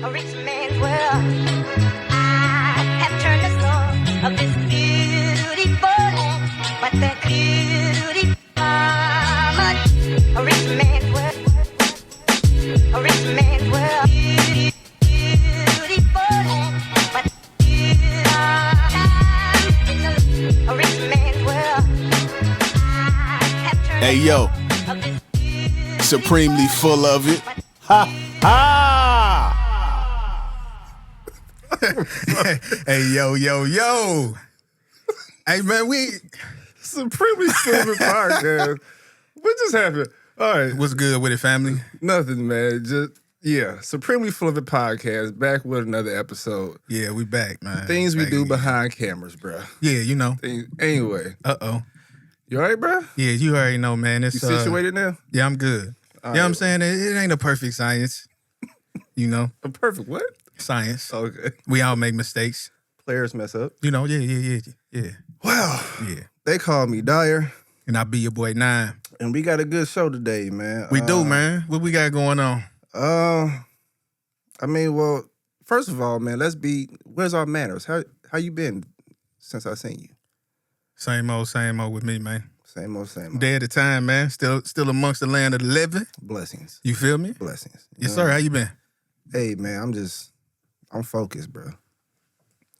a rich man's world. I have turned the soul of this beautiful land, but that beauty mama, a rich man's world, a rich man's world, beautiful land, but a rich man's world. Hey yo, supremely full of it. Ha ha! Hey yo. Hey man, we Supremely Stupid Podcast. What just happened? All right. what's good with it, family? Nothing, man. Supremely Full of It Podcast, back with another episode. Yeah, we back, man. Things we Back do again. behind cameras, bro. Yeah, you know. Anyway, you all right, bro? Yeah, you already know, man. It's You situated now? Yeah, I'm good. You know what I'm saying? It ain't a perfect science. You know, A perfect what? science. Okay. We all make mistakes. Players mess up. You know, yeah. Well, Yeah. they call me Dyer, And I be your boy 9. and we got a good show today, man. We do, man. What we got going on? Well, first of all, man, where's our manners? How you been since I seen you? Same old with me, man. Same old. Day at a time, man. Still amongst the land of the living. Blessings. You feel me? Blessings. Yes, sir. How you been? Hey, man, I'm focused, bro.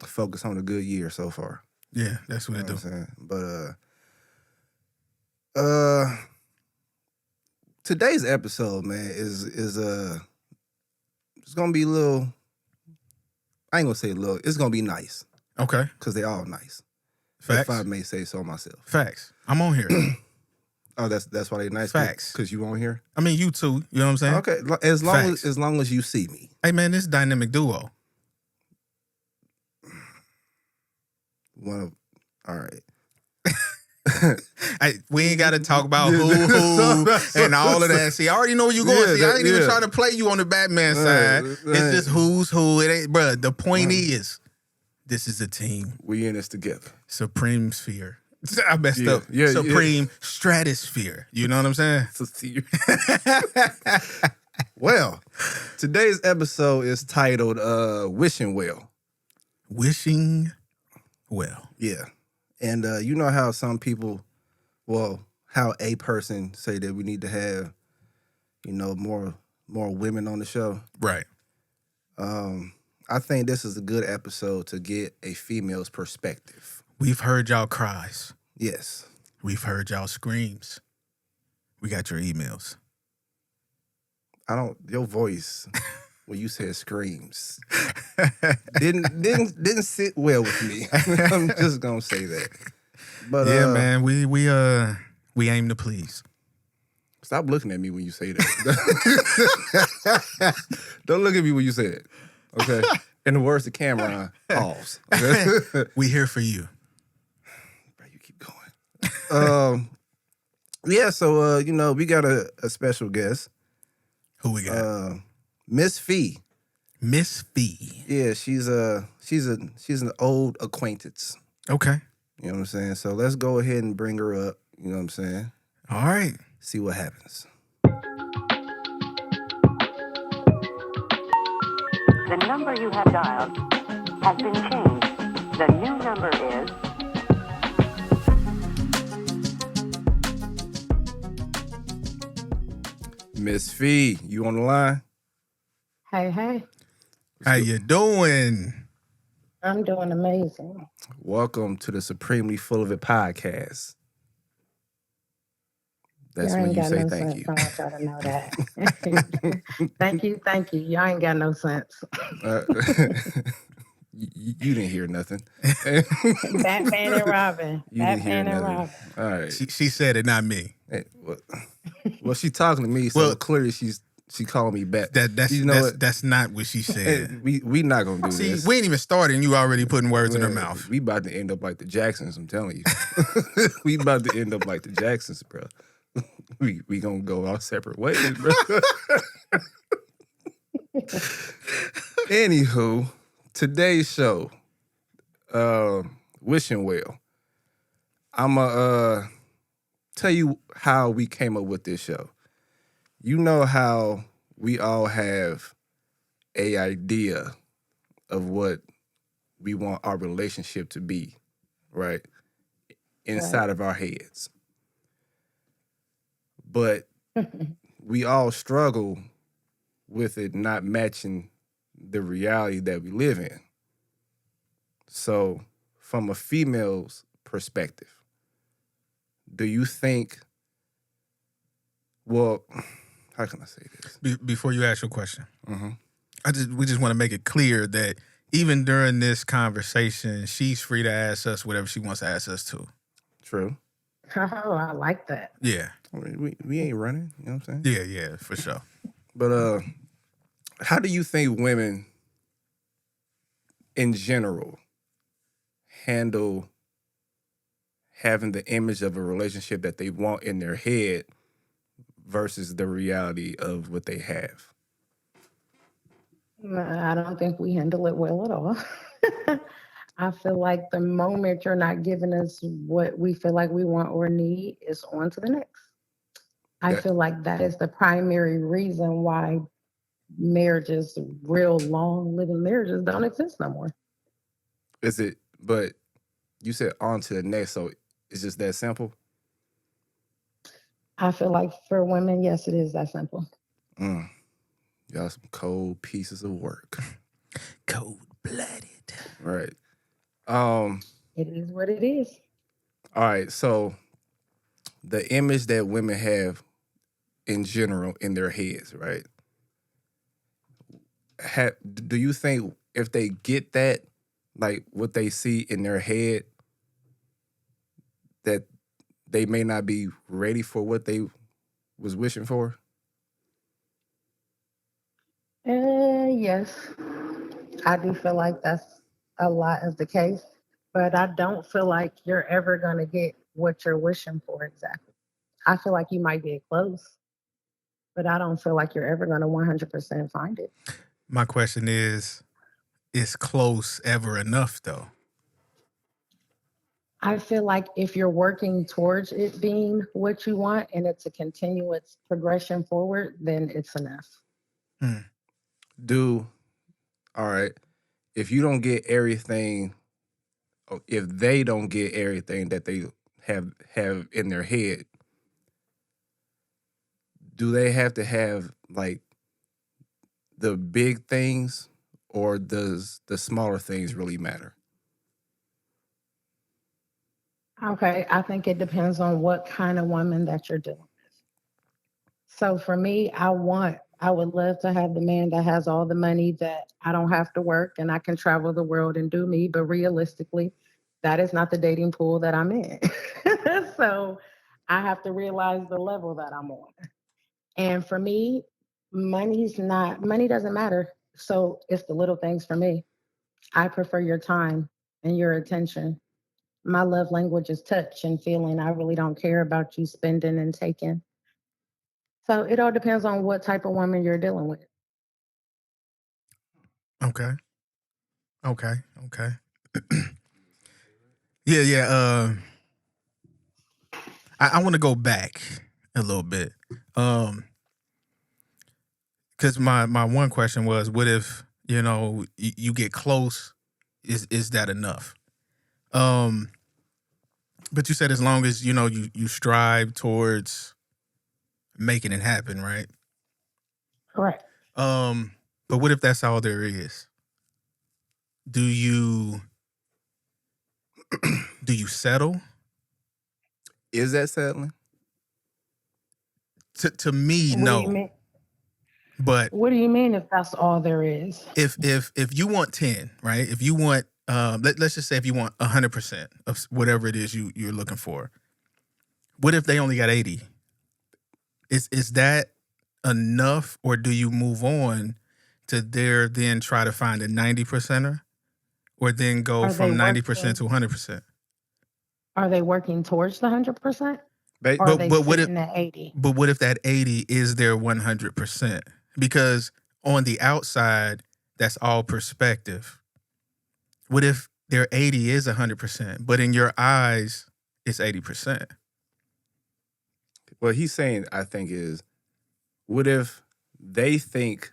Focus on a good year so far. Yeah, that's what You it know do. what I'm saying? But today's episode, man, is it's gonna be a little. I ain't gonna say a little. It's gonna be nice Okay. because they all nice. Facts. If I may say so myself. Facts. I'm on here. Oh, that's why they nice. Facts. Because you won't hear. I mean, you too. You know what I'm saying? Okay, as long as you see me. Hey, man, this dynamic duo. All right. Hey, we ain't got to talk about who and all of that. See, I already know where you going. See, I ain't even trying to play you on the Batman side. It's just who's who. It ain't, bruh. The point is, this is a team. We in this together. Supreme Sphere. I messed Yeah, up. yeah, Supreme Stratosphere. You know what I'm saying? Well, today's episode is titled Wishing Well. Wishing well. Yeah. And you know how some people, how a person say that we need to have, more women on the show. Right. I think this is a good episode to get a female's perspective. We've heard y'all cries. Yes. We've heard y'all screams. We got your emails. Your voice when you said screams didn't sit well with me. I'm just gonna say that. But Yeah, man, we aim to please. Stop looking at me when you say that. Don't look at me when you say it. Okay. And the words the camera on, pause. Okay? We here for you. Bro, you keep going. Yeah, so we got a special guest. Who we got? Miss Fee. Miss Fee. Yeah, she's an old acquaintance. Okay. You know what I'm saying? So let's go ahead and bring her up. You know what I'm saying? All right. See what happens. The number you have dialed has been changed. The new number is... Miss Fee, you on the line? Hey. How you doing? I'm doing amazing. Welcome to the Supremely Full of It podcast. That's Y'all when ain't you got say no thank sense. you. I want y'all to know that. Thank you. Y'all ain't got no sense. You didn't hear nothing. Batman and Robin. You didn't hear Batman and nothing. Robin. All right. She said it, not me. Hey, well, she's talking to me, so Well, clearly she calling me back. That's not what she said. We not gonna do See, this. we ain't even started and you already putting words in her mouth. We about to end up like the Jacksons. I'm telling you, we about to end up like the Jacksons, bro. We gonna go our separate ways, bro. Anywho, today's show, Wishing Well. I'ma tell you how we came up with this show. You know how we all have a idea of what we want our relationship to be, right? Inside of our heads. But we all struggle with it not matching the reality that we live in. So, from a female's perspective, do you think, well, how can I say this? Before you ask your question, Mm-hmm. we just want to make it clear that even during this conversation, she's free to ask us whatever she wants to ask us to. True. Oh, I like that. Yeah. I mean, we ain't running, you know what I'm saying? Yeah, for sure. But how do you think women in general handle having the image of a relationship that they want in their head versus the reality of what they have? I don't think we handle it well at all. I feel like the moment you're not giving us what we feel like we want or need, is on to the next. I That- feel like that is the primary reason why marriages, real long living marriages, don't exist no more. Is it, but you said on to the next, so it's just that simple? I feel like for women, yes, it is that simple. Y'all some cold pieces of work. Cold-blooded. Right. It is what it is. All right, so the image that women have in general in their heads, right? Do you think if they get that, like what they see in their head, that they may not be ready for what they was wishing for? Yes, I do feel like that's a lot of the case, but I don't feel like you're ever going to get what you're wishing for exactly. I feel like you might get close, but I don't feel like you're ever going to 100% find it. My question is close ever enough, though? I feel like if you're working towards it being what you want and it's a continuous progression forward, then it's enough. All right, if you don't get everything, if they don't get everything that they have in their head, do they have to have like the big things, or does the smaller things really matter? Okay, I think it depends on what kind of woman that you're dealing with. So for me, I would love to have the man that has all the money, that I don't have to work and I can travel the world and do me. But realistically, that is not the dating pool that I'm in. So I have to realize the level that I'm on. And for me, money doesn't matter. So it's the little things for me. I prefer your time and your attention. My love language is touch and feeling. I really don't care about you spending and taking. So it all depends on what type of woman you're dealing with. Okay. Yeah. I want to go back a little bit. Because my one question was, what if, you get close, is that enough? But you said as long as, you strive towards making it happen, right? Correct. But what if that's all there is? Do you settle? Is that settling? To me, What do you no. mean? But What do you mean if that's all there is? if you want 10, right? If you want let's just say if you want 100% of whatever it is you're looking for, what if they only got 80? Is that enough, or do you move on to then try to find a 90%er, or then go Are from they 90% to 100%? Are they working towards the 100%? Ba- Or are they what if sitting at 80? but what if that 80 is their 100%? Because on the outside, that's all perspective. What if their 80 is 100%, but in your eyes, it's 80%? What he's saying, I think, is, what if they think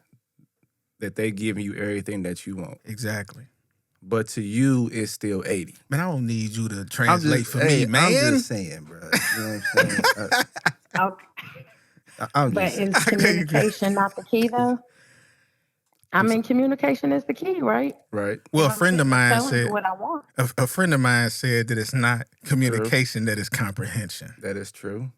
that they giving you everything that you want. Exactly. But to you, it's still 80. Man, I don't need you to translate for me, man. I'm just saying, bro. You know what I'm saying? Okay. I'm But just saying. is communication not the key though? I mean, communication is the key, right? Right. Well, a If I'm friend of sitting mine telling you said, what I want. a friend of mine said that it's not communication, that is comprehension. That is true.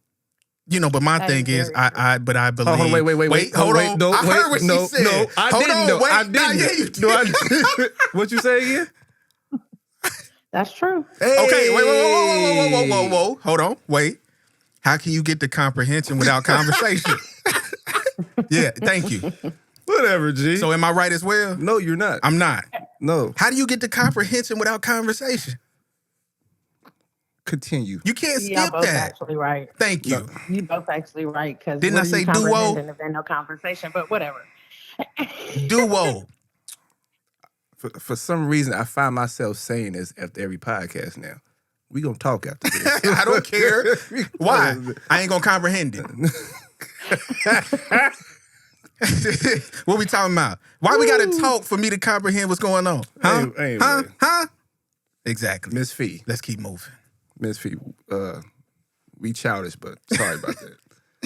You know, but my That thing is is, very I believe. Oh, hold on, wait. Hold on. No, I heard what no, she said. No, I Hold didn't on, know. wait. I Nah, didn't. yeah, you No, I, what you say again? That's true. Okay, whoa. Hold on, wait. How can you get the comprehension without conversation? Yeah, thank you. Whatever, G. So am I right as well? No, you're not. I'm not. No. How do you get the comprehension without conversation? Continue. You can't Y'all skip both that. actually right. Thank you. You both actually right. Because Didn't I say duo? If there's no conversation, but whatever. Duo. For some reason, I find myself saying this after every podcast now. We gonna talk after this. I don't care. Why? I ain't gonna comprehend it. What we talking about? Why we gotta talk for me to comprehend what's going on? Huh? Anyway. Huh? Exactly. Miss Fee. Let's keep moving. Miss Fee, we childish, but sorry about that.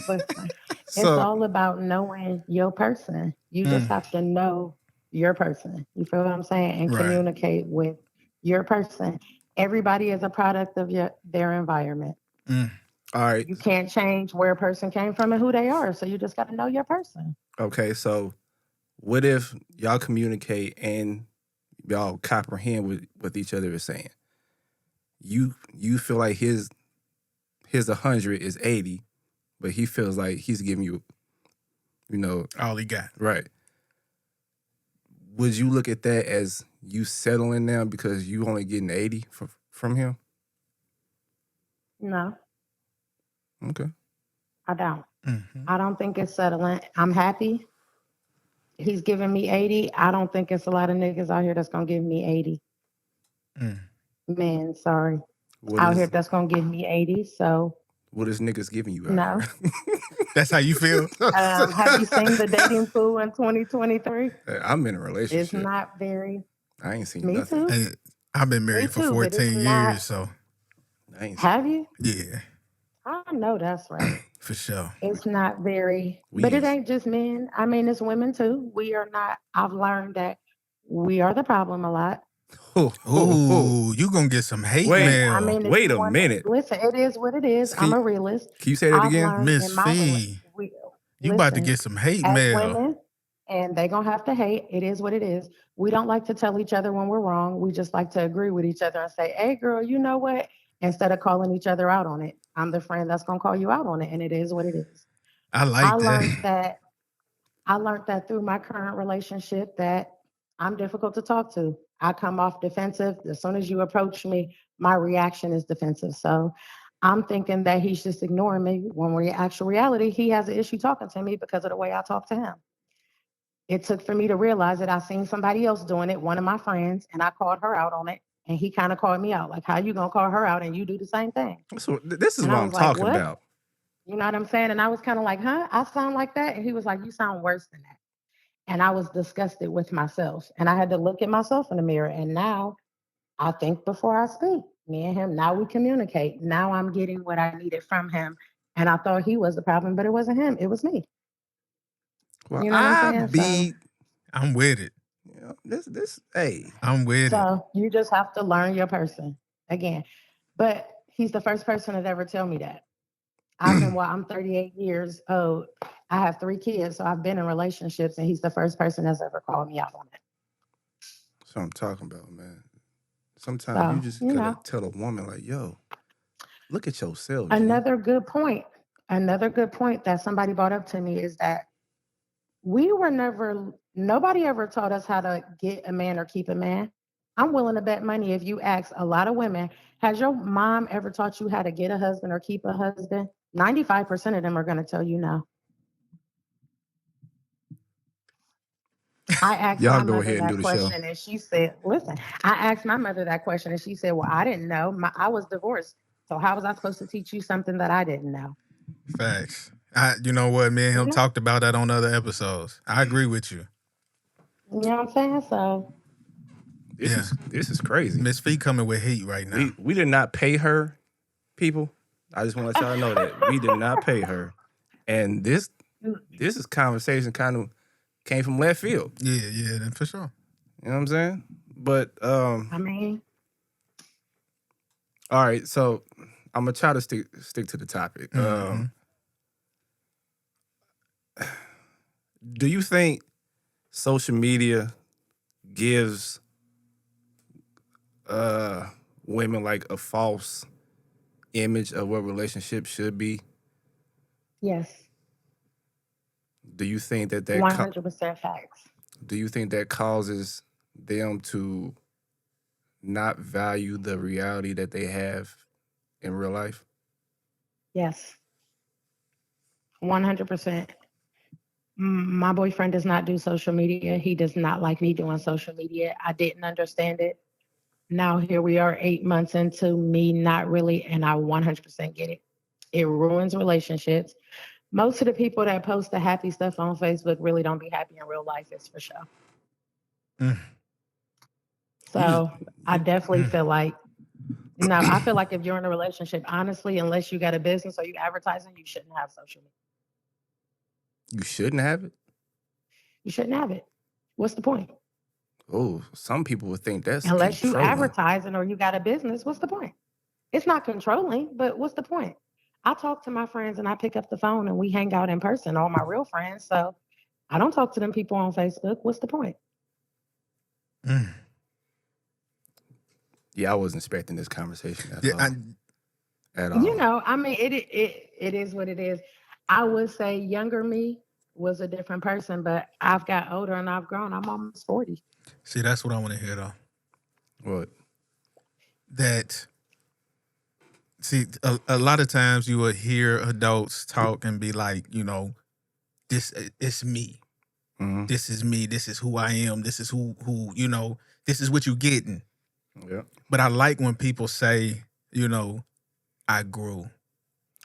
Listen, it's So- all about knowing your person. You just have to know your person. You feel what I'm saying? And Right. communicate with your person. Everybody is a product of their environment. All right. You can't change where a person came from and who they are. So you just got to know your person. Okay, so what if y'all communicate and y'all comprehend what each other is saying? You feel like his 100 is 80, but he feels like he's giving you, All he got. right. Would you look at that as you settling now because you only getting 80 from him? No, Okay. I don't. Mm-hmm. I don't think it's settling. I'm happy. He's giving me 80. I don't think it's a lot of niggas out here that's going to give me 80. Man, sorry. What Out is, here that's going to give me 80. So, what is niggas giving you out no. here? That's how you feel? Have you seen the dating pool in 2023? I'm in a It's relationship. not very. I ain't seen Me nothing. too. And I've been married Me for too, but it's 14 not- years, so I ain't Have you? yeah, I know that's right. for sure. It's not very, We but it is. ain't just men. I mean, it's women too. We are not, I've learned that we are the problem a lot. Ooh, you gonna get some hate Wait. mail. I mean, if Wait you a wanna- minute. Listen, it is what it is. Can I'm you- a realist. Can you say that I've again? learned Miss in my Fee, we- you about to listen, get some hate as mail. women, and they gonna have to hate. It is what it is. We don't like to tell each other when we're wrong. We just like to agree with each other and say, "Hey, girl, you know what?" Instead of calling each other out on it. I'm the friend that's gonna call you out on it, and it is what it is. I like I that. learned that. I learned that through my current relationship that I'm difficult to talk to. I come off defensive. As soon as you approach me, my reaction is defensive. So I'm thinking that he's just ignoring me when in actual reality, he has an issue talking to me because of the way I talk to him. It took for me to realize that I seen somebody else doing it, one of my friends, and I called her out on it. And he kind of called me out, like, how you gonna call her out and you do the same thing? So this is And what I I'm was like, talking what? about. You know what I'm saying? And I was kind of like, huh? I sound like that? And he was like, you sound worse than that. And I was disgusted with myself. And I had to look at myself in the mirror. And now I think before I speak. Me and him, now we communicate. Now I'm getting what I needed from him. And I thought he was the problem, but it wasn't him. It was me. Well, You know what I'm saying? I'm with it. Hey. I'm with it. So you just have to learn your person again. But he's the first person to ever tell me that. I'm 38 years old. I have 3 kids, so I've been in relationships, and he's the first person that's ever called me out on it. That's what I'm talking about, man. Sometimes you just gotta tell a woman, like, yo, look at yourself. G. Another good point that somebody brought up to me is that nobody ever taught us how to get a man or keep a man. I'm willing to bet money if you ask a lot of women, has your mom ever taught you how to get a husband or keep a husband? 95% of them are going to tell you no. I asked Y'all my go mother ahead and that do the show. question, and she said, listen, I asked my mother that question, and she said, well, I didn't know. I was divorced. So how was I supposed to teach you something that I didn't know? Facts. You know what? Me and him talked about that on other episodes. I agree with you. You know what I'm saying? So This is crazy. Miss Fee coming with heat right now. We did not pay her, people. I just want to let y'all know that we did not pay her, and this is conversation kind of came from left field. Yeah, for sure. You know what I'm saying? But I mean, all right. So I'm gonna try to stick to the topic. Do you think social media gives women like a false image of what relationships should be? yes, Do you think that 100% facts. do you think that causes them to not value the reality that they have in real life? Yes, 100%. My boyfriend does not do social media. He does not like me doing social media. I didn't understand it. Now here we are 8 months into me not really, and I 100% get it. It ruins relationships. Most of the people that post the happy stuff on Facebook really don't be happy in real life. It's for sure. So I definitely feel like, I feel like if you're in a relationship, honestly, unless you got a business or you advertising, you shouldn't have social media. You shouldn't have it? You shouldn't have it. What's the point? Oh, some people would think that's Unless you controlling. advertising or you got a business, what's the point? It's not controlling, but what's the point? I talk to my friends and I pick up the phone and we hang out in person, all my real friends. So I don't talk to them people on Facebook. What's the point? Yeah, I wasn't expecting this conversation at all. At all. You know, I mean, it is what it is. I would say younger me was a different person, but I've got older and I've grown. I'm almost 40. See, that's what I want to hear, though. What? A lot of times you will hear adults talk and be like, you know, it's me. Mm-hmm. This is me. This is who I am. This is who you know, this is what you're getting. Yeah. But I like when people say, you know, I grew.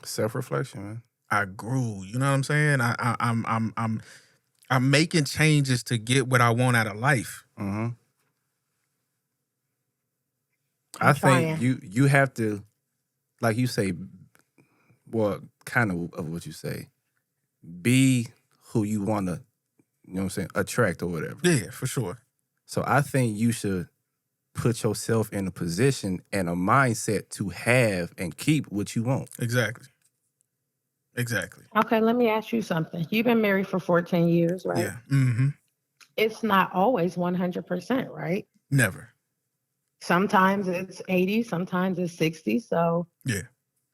Self-reflection, man. I grew. You know what I'm saying? I'm making changes to get what I want out of life. Mm-hmm. I think you have to, like you say, well, kind of what you say, be who you want to, you know what I'm saying, attract or whatever. Yeah, for sure. So I think you should put yourself in a position and a mindset to have and keep what you want. Exactly. Okay, let me ask you something. You've been married for 14 years, right? Yeah. Mm-hmm. It's not always 100%, right? Never. Sometimes it's 80, sometimes it's 60. So yeah,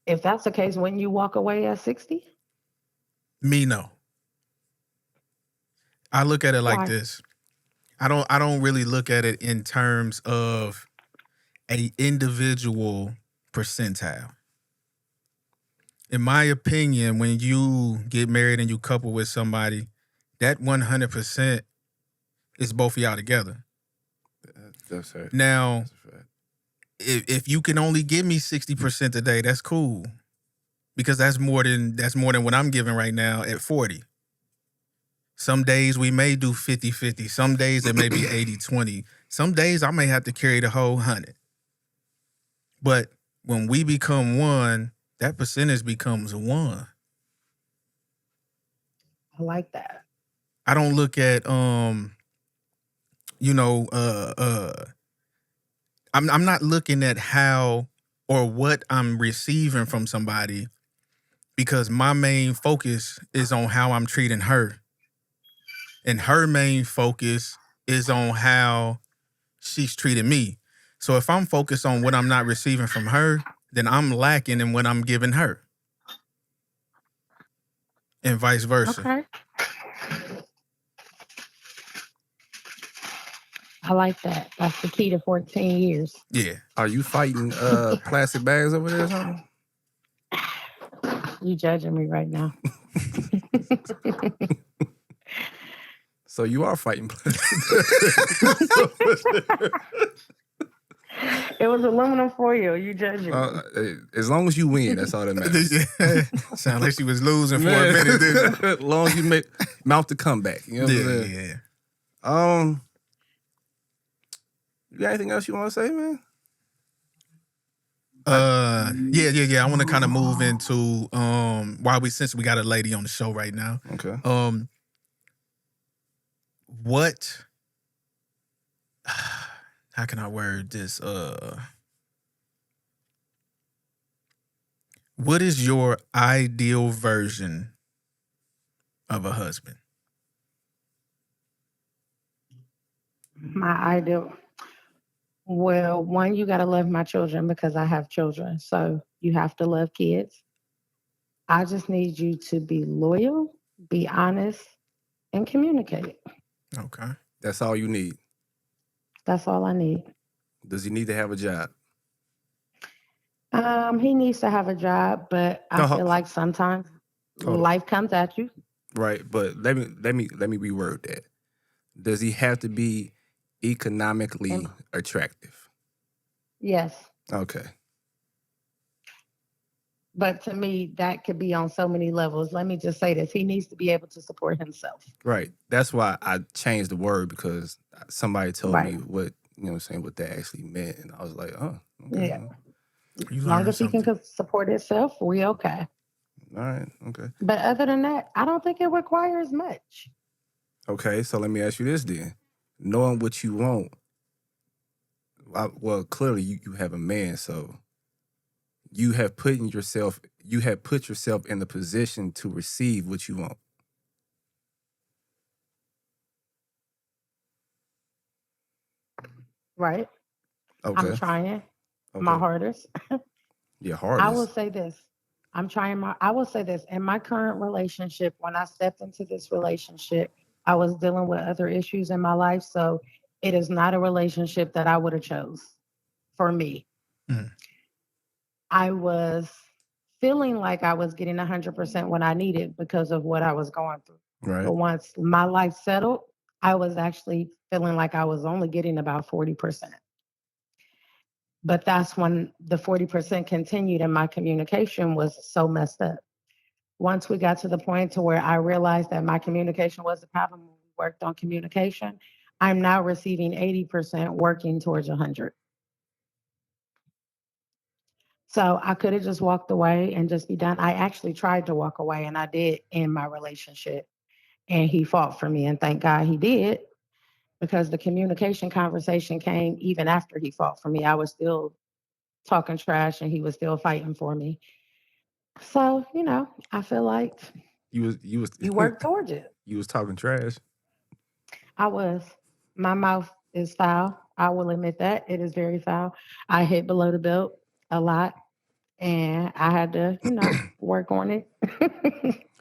if that's the case, wouldn't you walk away at 60? Me, no. I look at it like this. I don't really look at it in terms of a individual percentile. In my opinion, when you get married and you couple with somebody, that 100% is both of y'all together. That's right. Now, if you can only give me 60% today, that's cool. Because that's more than what I'm giving right now at 40. Some days we may do 50-50. Some days it may be 80-20. Some days I may have to carry the whole 100. But when we become one, that percentage becomes 1. I like that. I don't look at I'm not looking at how or what I'm receiving from somebody, because my main focus is on how I'm treating her. And her main focus is on how she's treating me. So if I'm focused on what I'm not receiving from her, then I'm lacking in what I'm giving her. And vice versa. Okay. I like that. That's the key to 14 years. Yeah. Are you fighting plastic bags over there or something? You judging me right now. So you are fighting plastic. It was aluminum foil. You judging me. As long as you win, that's all that matters. Sound like she was losing for a minute. As long as you mount the comeback. You know what I'm saying? Yeah. You got anything else you want to say, man? Yeah. I want to kind of move into since we got a lady on the show right now. Okay. What? How can I word this? What is your ideal version of a husband? My ideal. Well, one, you got to love my children because I have children. So you have to love kids. I just need you to be loyal, be honest, and communicate. Okay. That's all you need. That's all I need. Does he need to have a job? He needs to have a job, but I feel like sometimes Hold on. life comes at you. Right, but let me reword that. Does he have to be economically attractive? Yes. Okay. But to me, that could be on so many levels. Let me just say this. He needs to be able to support himself. Right. That's why I changed the word, because somebody told me Right. what, what that actually meant. And I was like, oh, okay. Yeah. You As long learned as he something. can support himself, we okay. All right. Okay. But other than that, I don't think it requires much. Okay. So let me ask you this then. Knowing what you want, well, clearly you have a man, so you have put yourself in the position to receive what you want. Right? Okay. I'm trying Okay. my hardest. Your I will hardest. say this. I will say this. In my current relationship, when I stepped into this relationship, I was dealing with other issues in my life. So it is not a relationship that I would have chose for me. Mhm. I was feeling like I was getting 100% what I needed because of what I was going through. Right. But once my life settled, I was actually feeling like I was only getting about 40%. But that's when the 40% continued and my communication was so messed up. Once we got to the point to where I realized that my communication was the problem, we worked on communication, I'm now receiving 80% working towards 100. So I could have just walked away and just be done. I actually tried to walk away and I did in my relationship. And he fought for me. And thank God he did, because the communication conversation came even after he fought for me. I was still talking trash and he was still fighting for me. So, I feel like You was you work towards it. you was talking trash. I was. My mouth is foul. I will admit that. It is very foul. I hit below the belt a lot. And I had to, work on it.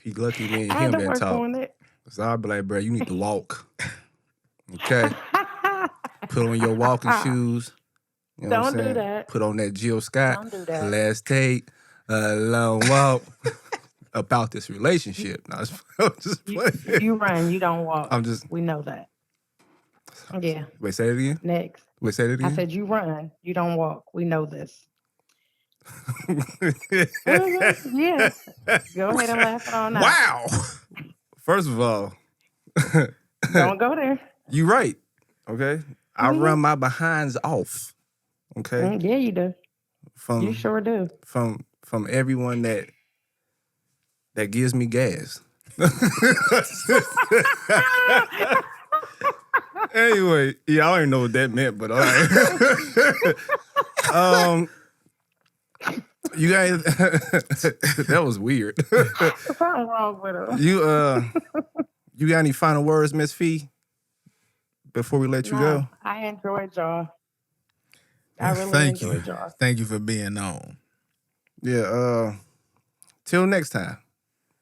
He lucky me and I had him to didn't work talk. on it. So I'll be like, bro, you need to walk. Okay? Put on your walking shoes. You know Don't what I'm do saying? that. Put on that Jill Scott. Don't do that. Let's take a long walk about this relationship. No, I'm just playing. You run, you don't walk. I'm just. We know that. Yeah. Wait, say it again? Next. Wait, say it again? I said you run, you don't walk. We know this. Yeah. Go ahead and laugh it on out. Wow. First of all, Don't go there. you right. Okay? I run my behinds off. Okay? Yeah, you do. You sure do. From everyone that gives me gas. Anyway, yeah, I don't even know what that meant, but all right. You guys, that was weird. What's wrong with her? You got any final words, Miss Fee, before we let you go? I enjoyed y'all. I really Thank you. enjoyed y'all. Thank you for being on. Yeah. Till next time.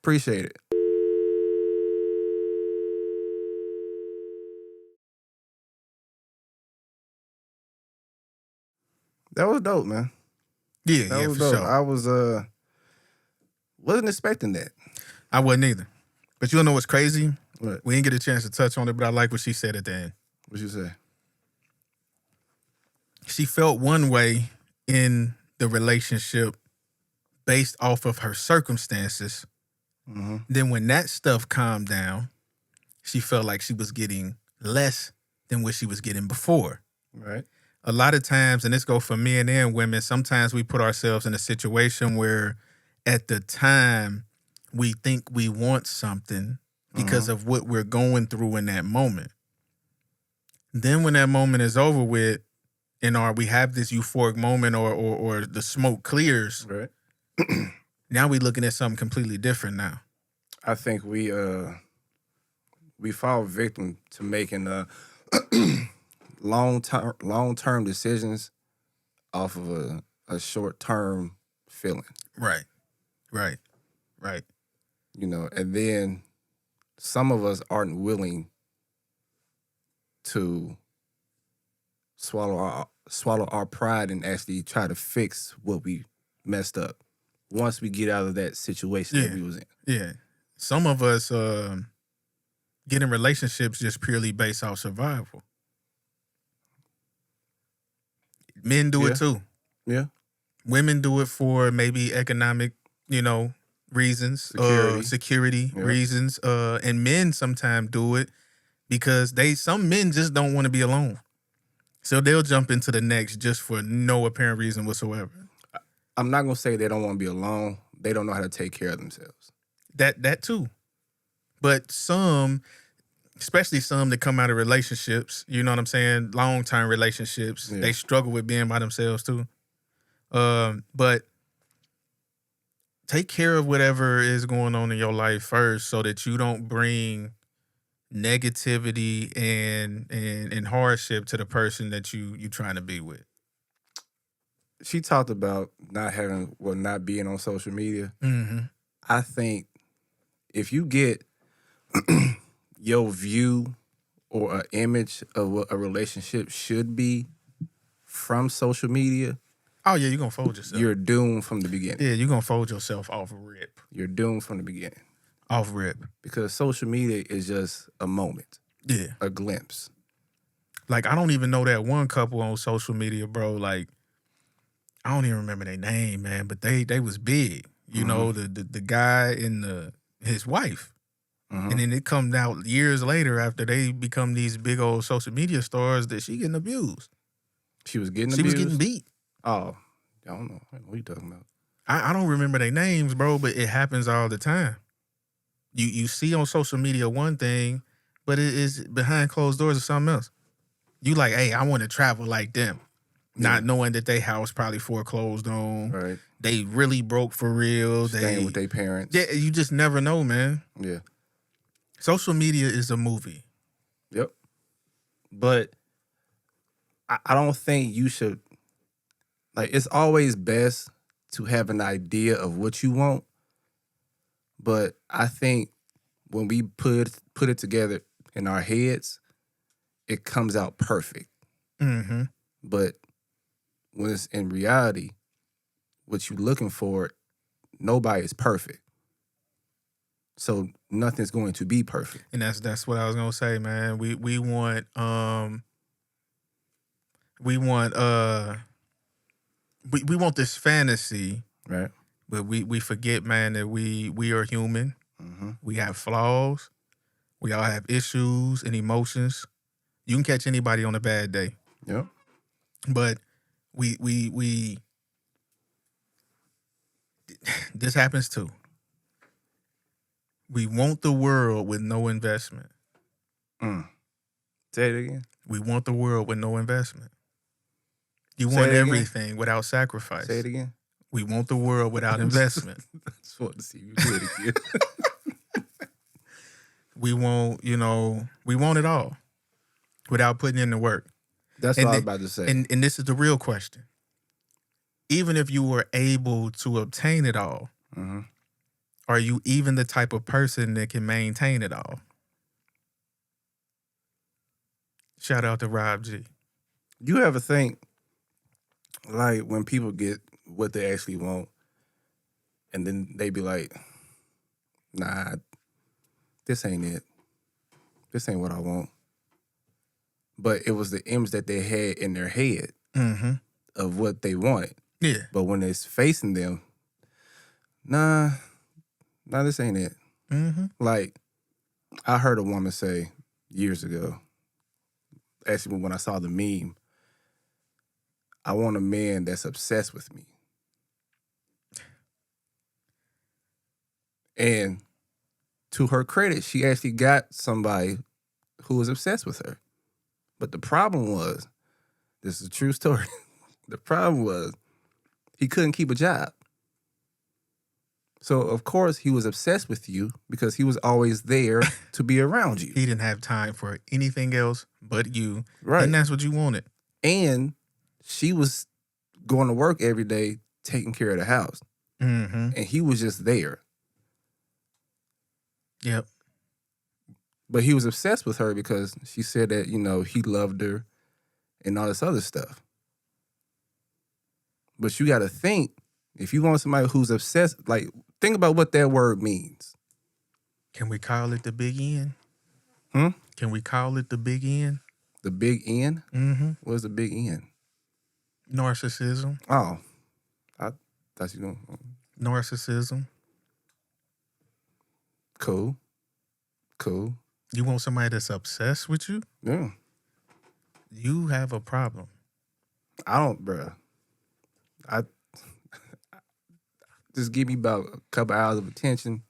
Appreciate it. That was dope, man. Yeah, That was for dope. sure. I was wasn't expecting that. I wasn't either. But you know what's crazy? What? We didn't get a chance to touch on it, but I like what she said at the end. What'd you say? She felt one way in the relationship based off of her circumstances. Mm-hmm. Then when that stuff calmed down, she felt like she was getting less than what she was getting before. Right. A lot of times, and this goes for men and women, sometimes we put ourselves in a situation where at the time we think we want something because of what we're going through in that moment. Then when that moment is over with, and we have this euphoric moment or the smoke clears, Right. now we looking at something completely different now. I think we fall victim to making long term decisions off of a short term feeling. Right. You know, and then some of us aren't willing to swallow our pride and actually try to fix what we messed up once we get out of that situation that we was in. Yeah. Some of us get in relationships just purely based off survival. Men do it too. Yeah. Women do it for maybe economic, reasons, security reasons. And men sometimes do it because some men just don't want to be alone. So they'll jump into the next just for no apparent reason whatsoever. I'm not gonna say they don't want to be alone. They don't know how to take care of themselves. That too. But some, especially some that come out of relationships, you know what I'm saying? Long-term relationships, they struggle with being by themselves too. But take care of whatever is going on in your life first so that you don't bring negativity and hardship to the person that you trying to be with. She talked about not being on social media. Mm-hmm. I think if you get your view or an image of what a relationship should be from social media, oh yeah, you're gonna fold yourself. You're doomed from the beginning. Yeah, you're gonna fold yourself off rip. You're doomed from the beginning. Off rip. Because social media is just a moment. Yeah. A glimpse. Like, I don't even know that one couple on social media, bro. Like, I don't even remember their name, man, but they was big. You know, the guy and his wife. And then it comes out years later after they become these big old social media stars that she getting abused. She was getting abused? She was getting beat. Oh, I don't know. I don't know what you talking about. I don't remember their names, bro, but it happens all the time. You see on social media one thing, but it is behind closed doors or something else. You like, hey, I want to travel like them. Not knowing that they house probably foreclosed on. Right. They really broke for real. Staying with their parents. Yeah, you just never know, man. Yeah. Social media is a movie. Yep. But I don't think you should, like, it's always best to have an idea of what you want. But I think when we put it together in our heads, it comes out perfect. Mm-hmm. But when it's in reality, what you're looking for, nobody's perfect. So nothing's going to be perfect. And that's what I was gonna say, man. We want this fantasy, right? But we forget, man, that we are human. Mm-hmm. We have flaws. We all have issues and emotions. You can catch anybody on a bad day. Yep. But we this happens too. We want the world with no investment. Say it again. We want the world with no investment. You Say want it again. everything without sacrifice. Say it again. We want the world without investment. I just want to see you do it again. We want it all without putting in the work. That's what I was about to say. And this is the real question. Even if you were able to obtain it all, are you even the type of person that can maintain it all? Shout out to Rob G. You ever think, like, when people get what they actually want, and then they be like, nah, this ain't it. This ain't what I want. But it was the image that they had in their head of what they wanted. Yeah. But when it's facing them, nah, this ain't it. Like, I heard a woman say years ago, actually when I saw the meme, I want a man that's obsessed with me. And to her credit, she actually got somebody who was obsessed with her. But the problem was, this is a true story. The problem was he couldn't keep a job. So, of course, he was obsessed with you because he was always there to be around you. He didn't have time for anything else but you. Right. And that's what you wanted. And she was going to work every day, taking care of the house. Mm-hmm. And he was just there. Yep. But he was obsessed with her because she said that, he loved her and all this other stuff. But you got to think, if you want somebody who's obsessed, think about what that word means. Can we call it the big N? Hmm? Can we call it the big N? The big N? Mm-hmm. What's the big N? Narcissism. Oh. I thought you know. Narcissism. Cool. You want somebody that's obsessed with you? Yeah. You have a problem. I don't, bruh. Just give me about a couple hours of attention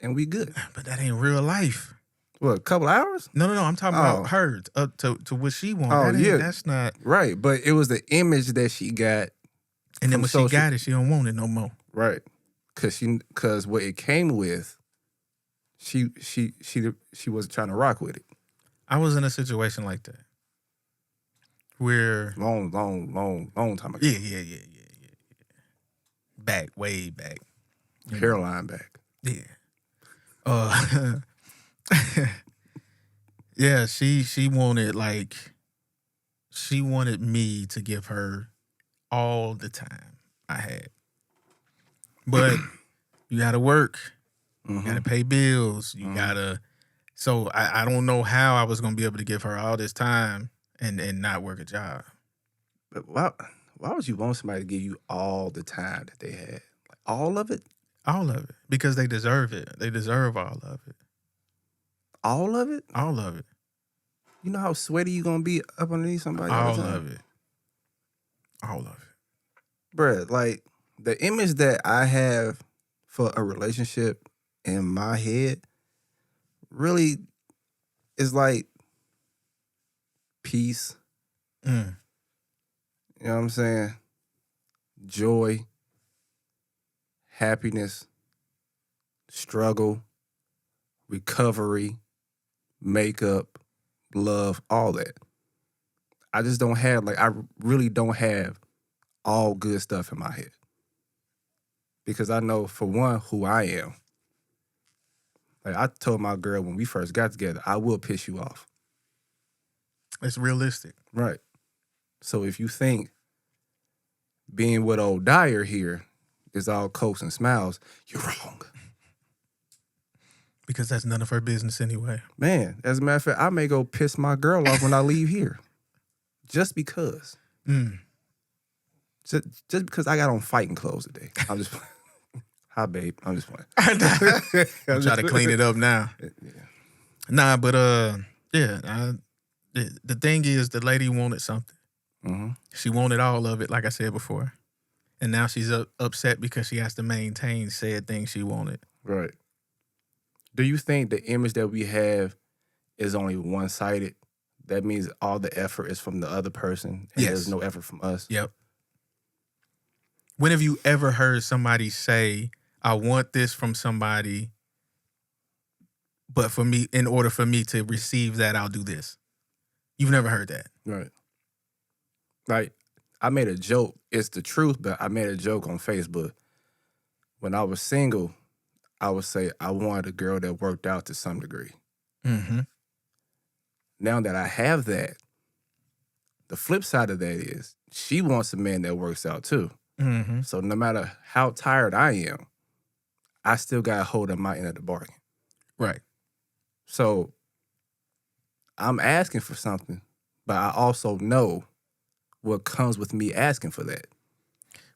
and we good. But that ain't real life. What, a couple hours? No. I'm talking about her to what she wants. Oh, yeah. That's not. Right, but it was the image that she got. And then from when she got it, she don't want it no more. Right. Cause what it came with, she wasn't trying to rock with it. I was in a situation like that. Where Long time ago. Yeah. Way back. Hairline back. Yeah. Yeah, she wanted me to give her all the time I had. But you gotta work. You gotta pay bills. You gotta. So I don't know how I was gonna be able to give her all this time and not work a job. But why would you want somebody to give you all the time that they had? Like all of it? All of it. Because they deserve it. They deserve all of it. All of it? All of it. You know how sweaty you gonna be up underneath somebody? All of it. All of it. Bruh, like the image that I have for a relationship in my head really is like peace. Mm. You know what I'm saying? Joy, happiness, struggle, recovery, makeup, love, all that. I just don't have, I really don't have all good stuff in my head. Because I know, for one, who I am. Like I told my girl when we first got together, I will piss you off. It's realistic. Right. So if you think being with old Dyer here is all cokes and smiles, you're wrong. Because that's none of her business anyway. Man, as a matter of fact, I may go piss my girl off when I leave here. Just because. Mm. Just because I got on fighting clothes today. I'm just playing. Hi, babe. I'm just playing. I'm trying to clean it up now. Yeah. Nah, but the thing is, the lady wanted something. Mm-hmm. She wanted all of it, like I said before. And now she's upset because she has to maintain said thing she wanted. Right. Do you think the image that we have is only one-sided? That means all the effort is from the other person and Yes. there's no effort from us? Yep. When have you ever heard somebody say, I want this from somebody, but in order for me to receive that, I'll do this? You've never heard that. Right. Like, I made a joke. It's the truth, but I made a joke on Facebook. When I was single, I would say I wanted a girl that worked out to some degree. Mm-hmm. Now that I have that, the flip side of that is she wants a man that works out too. Mm-hmm. So no matter how tired I am, I still got a hold of my end of the bargain. Right. So I'm asking for something, but I also know what comes with me asking for that.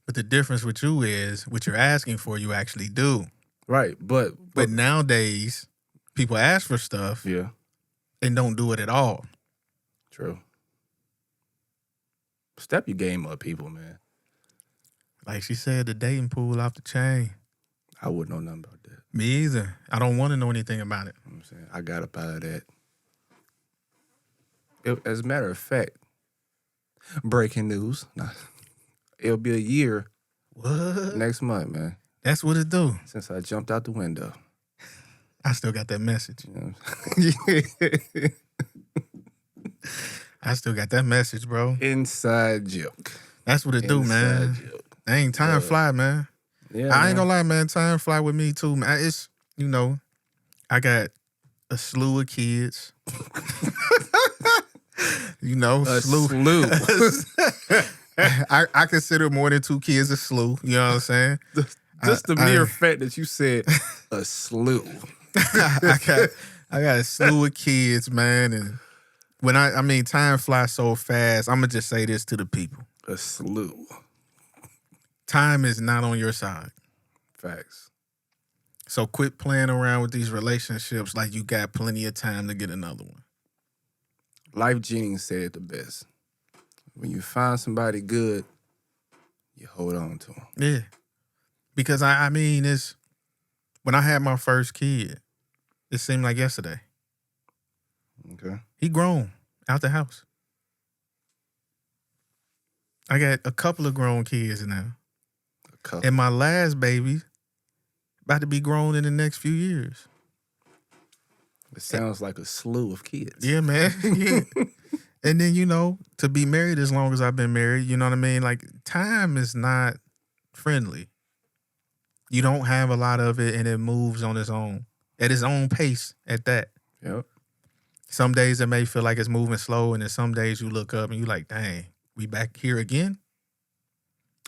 But the difference with you is what you're asking for, you actually do. Right. But nowadays, people ask for stuff yeah. and don't do it at all. True. Step your game up, people, man. Like she said, the dating pool off the chain. I wouldn't know nothing about that. Me either. I don't want to know anything about it. You know what I'm saying? I got up out of that. As a matter of fact, breaking news. It'll be a year What? next month, man, That's what it do. since I jumped out the window. I still got that message. You know what I'm saying? I still got that message, bro. Inside joke. That's what it do, man. Inside joke. Dang, time fly, man. Yeah, I ain't gonna lie, man. Time fly with me too, man. It's, you know, I got a slew of kids. You know, A slew. I consider more than 2 kids a slew. You know what I'm saying? Just the mere fact that you said a slew. I got a slew of kids, man. And when I mean, time flies so fast. I'm gonna just say this to the people: A slew. time is not on your side. Facts. So quit playing around with these relationships like you got plenty of time to get another one. Life Jennings said it the best. When you find somebody good, you hold on to them. Yeah, because I mean, it's when I had my first kid, it seemed like yesterday. Okay. He grown out the house. I got a couple of grown kids now. A couple. And my last baby about to be grown in the next few years. It sounds like a slew of kids. Yeah, man. Yeah. And then, you know, to be married as long as I've been married, you know what I mean? Like, time is not friendly. You don't have a lot of it, and it moves on its own, at its own pace at that. Yep. Some days it may feel like it's moving slow, and then some days you look up and you like, dang, we back here again?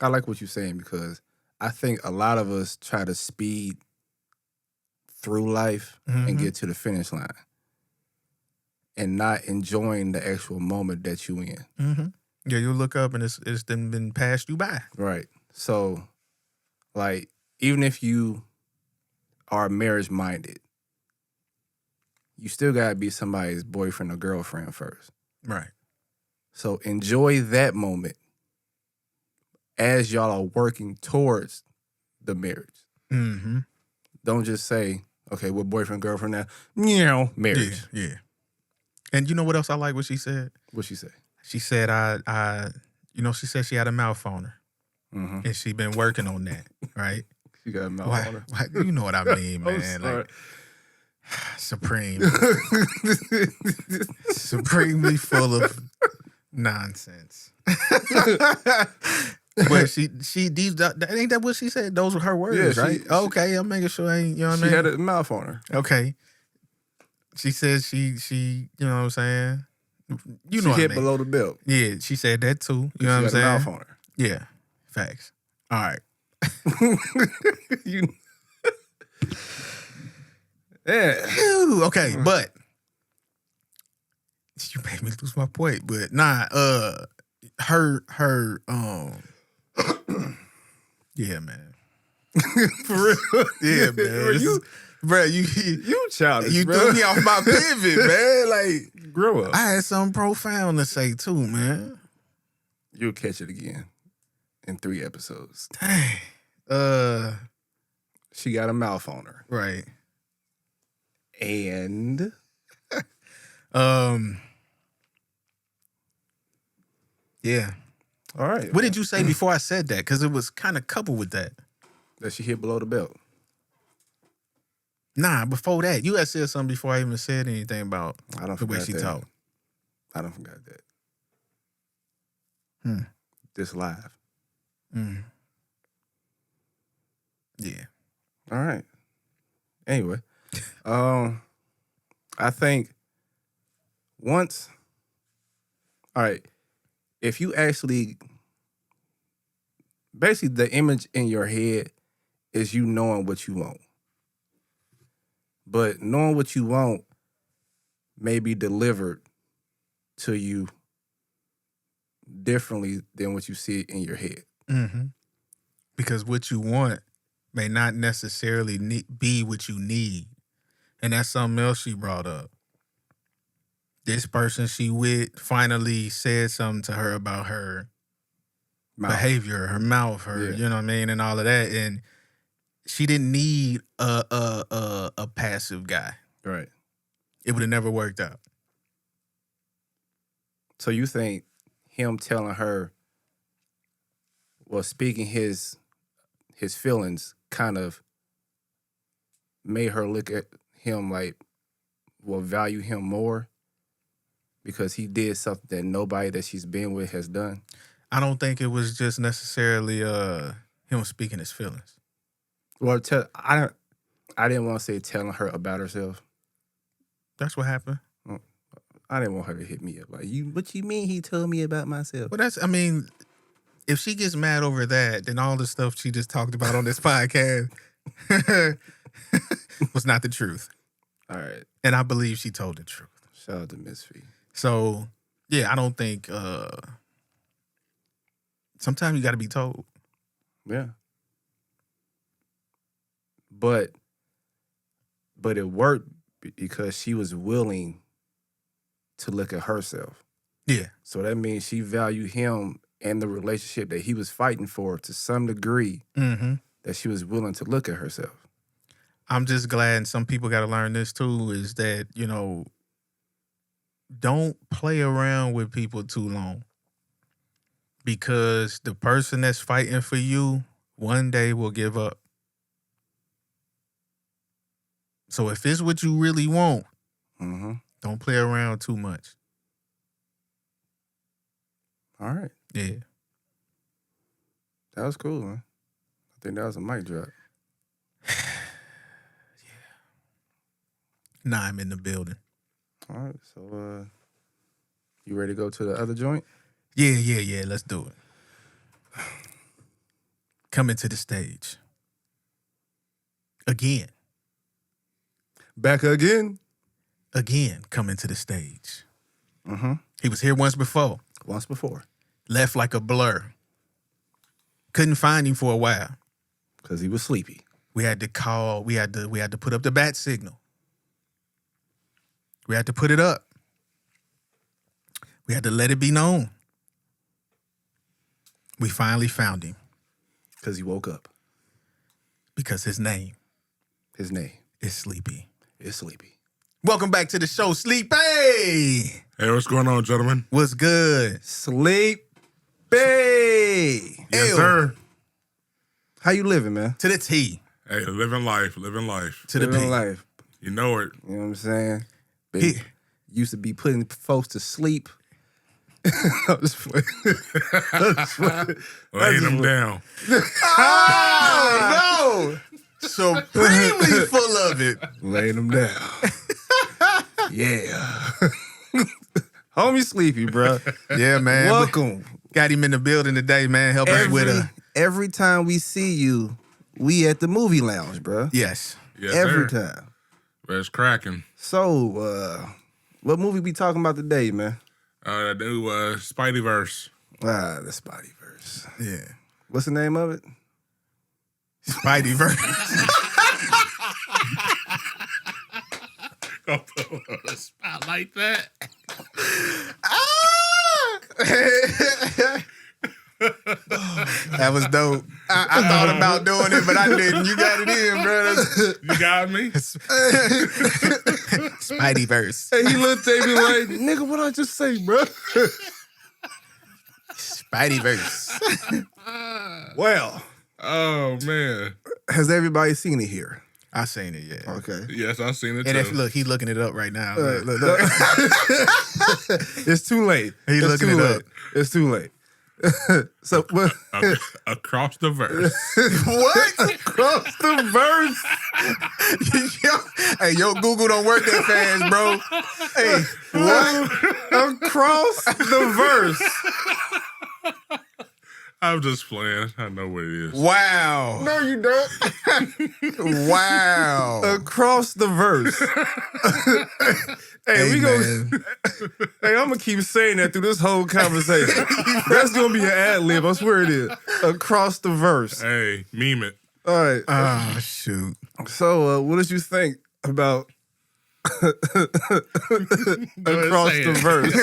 I like what you're saying because I think a lot of us try to speed through life and get to the finish line and not enjoying the actual moment that you in. Mm-hmm. Yeah, you look up and it's then been passed you by. Right. So, like, even if you are marriage minded, you still gotta be somebody's boyfriend or girlfriend first. Right. So enjoy that moment as y'all are working towards the marriage. Mm-hmm. Don't just say, okay, we're boyfriend, girlfriend now. You marriage. Yeah. And you know what else I like what she said? What'd she say? She said, she said she had a mouth on her. Mm-hmm. And she been working on that, right? She got a mouth Why, on her. you know what I mean, I'm man. sorry. Like, supreme. Supremely full of nonsense. But ain't that what she said? Those were her words, Yeah, right? Okay, I'm making sure you know what I mean? She had a mouth on her. Okay. She said she you know what I'm saying? You know she what hit I mean. below the belt. Yeah, she said that too. You know what I'm She had a saying? mouth on her. Yeah. Facts. All right. You... Yeah. Phew, okay, but you made me lose my point. But nah, her yeah, man. For real. Yeah, man. You childish, you bro. threw me off my pivot, man. Like, Grow up. I had something profound to say too, man. You'll catch it again in 3 episodes. Dang. She got a mouth on her. Right. And yeah. all right. What did you say before I said that? Because it was kind of coupled with that. That she hit below the belt. Nah, before that, you had said something before I even said anything about I don't the way forgot she that. talked. I don't forgot that. This live. Mm. Yeah. All right. Anyway, I think once. All right, if you actually, basically, the image in your head is you knowing what you want, but knowing what you want may be delivered to you differently than what you see in your head. Mm-hmm. Because what you want may not necessarily be what you need. And that's something else she brought up. this person she with finally said something to her about her behavior, her mouth, her, you know what I mean, and all of that. And she didn't need a passive guy. Right. It would have never worked out. So you think him telling her, well, speaking his feelings kind of made her look at him like, well, value him more because he did something that nobody that she's been with has done? I don't think it was just necessarily him speaking his feelings. Well, I didn't want to say telling her about herself. That's what happened. I didn't want her to hit me up like, what you mean he told me about myself? Well, I mean, if she gets mad over that, then all the stuff she just talked about on this podcast was not the truth. All right. And I believe she told the truth. Shout out to Miss Fee. So, yeah, I don't think sometimes you got to be told. Yeah. But it worked because she was willing to look at herself. Yeah. So that means she valued him and the relationship that he was fighting for to some degree, that she was willing to look at herself. I'm just glad, and some people got to learn this too, is that, you know, don't play around with people too long. Because the person that's fighting for you one day will give up. So if it's what you really want, don't play around too much. All right. Yeah. That was cool, man. I think that was a mic drop. Nah, I'm in the building. All right. So, you ready to go to the other joint? Yeah. Let's do it. Coming to the stage. Again. Back again? Again, coming to the stage. Mm-hmm. He was here once before. Once before. Left like a blur. Couldn't find him for a while. Because he was sleepy. We had to call, we had to put up the bat signal. We had to put it up. We had to let it be known. We finally found him. Because he woke up. Because his name is Sleepy. It's Sleepy. Welcome back to the show, Sleepy. Hey, what's going on, gentlemen? What's good? Sleepy. Yes, sir. How you living, man? To the T. Hey, living life. To the living P. life. You know it. You know what I'm saying? Baby, used to be putting folks to sleep. I'm just playing. Laying them down. Oh, no. Supremely full of it. Laying them down. Yeah. Homie Sleepy, bro. Yeah, man. Welcome. Got him in the building today, man. Help us with a... Every time we see you, we at the movie lounge, bro. Yes. Yes, Every sir. time. It's cracking. So, what movie we talking about today, man? The new Spideyverse. The Spideyverse. Yeah. What's the name of it? Spideyverse. Go put on a spot like that. That was dope. I thought about doing it, but I didn't. You got it in, bro. You got me? Spideyverse. Hey, he looked at me like, nigga, what I just say, bro? Spideyverse. Well, Oh, man. has everybody seen it here? I seen it, yeah. Okay. Yes, I've seen it And too. if look, he's looking it up right now. Look. It's too late. He's looking it up. It's too late. So, what? Across the verse. What? Across the verse. Hey, yo, Google don't work that fast, bro. Hey, what? Across the verse. I'm just playing. I know what it is. Wow. No, you don't. Wow. Across the verse. Hey, we man. Hey, I'm gonna keep saying that through this whole conversation. That's gonna be an ad lib. I swear it is. Across the verse. Hey, meme it. All right. Oh, shoot. So, what did you think about Across the verse.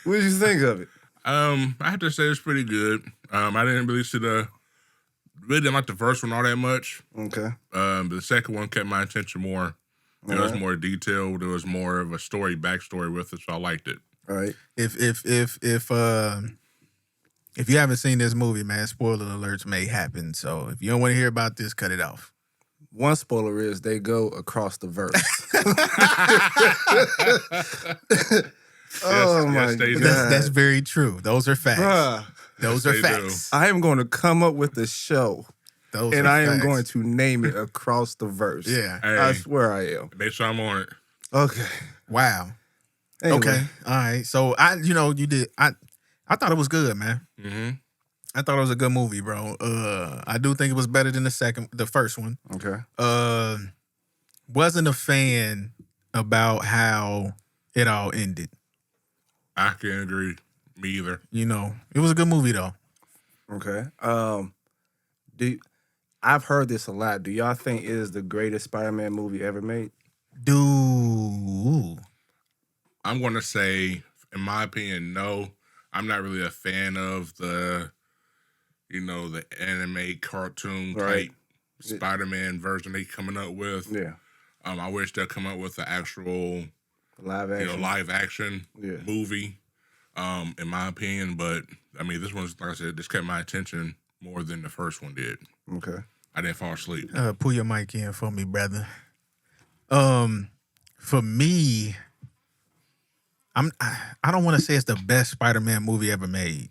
What did you think of it? I have to say it's pretty good. I didn't really didn't like the first one all that much. Okay. But the second one kept my attention more. It was more detailed. There was more of a backstory with it, so I liked it. All right. If you haven't seen this movie, man, spoiler alerts may happen. So if you don't want to hear about this, cut it off. One spoiler is they go across the verse. Oh my yes, they God. do. That's very true. Those are facts. Bruh, Those are they do. facts. I am going to come up with a show, Those and are I am facts. going to name it Across the Verse. Yeah. Hey, I swear I am. make sure I'm on it. Okay. Wow. Anyway. Okay. All right. So I thought it was good, man. Mm-hmm. I thought it was a good movie, bro. I do think it was better than the first one. Okay. Wasn't a fan about how it all ended. I can agree. Me either. You know, it was a good movie though. Okay. I've heard this a lot. Do y'all think it is the greatest Spider-Man movie ever made? Dude. I'm going to say, in my opinion, no. I'm not really a fan of the anime cartoon Right. type Spider-Man version they coming up with. Yeah. I wish they'd come up with the actual, Live action. live action Yeah. movie. In my opinion, but I mean, this one's like I said, this kept my attention more than the first one did. Okay. I didn't fall asleep. Pull your mic in for me, brother. For me, I don't want to say it's the best Spider-Man movie ever made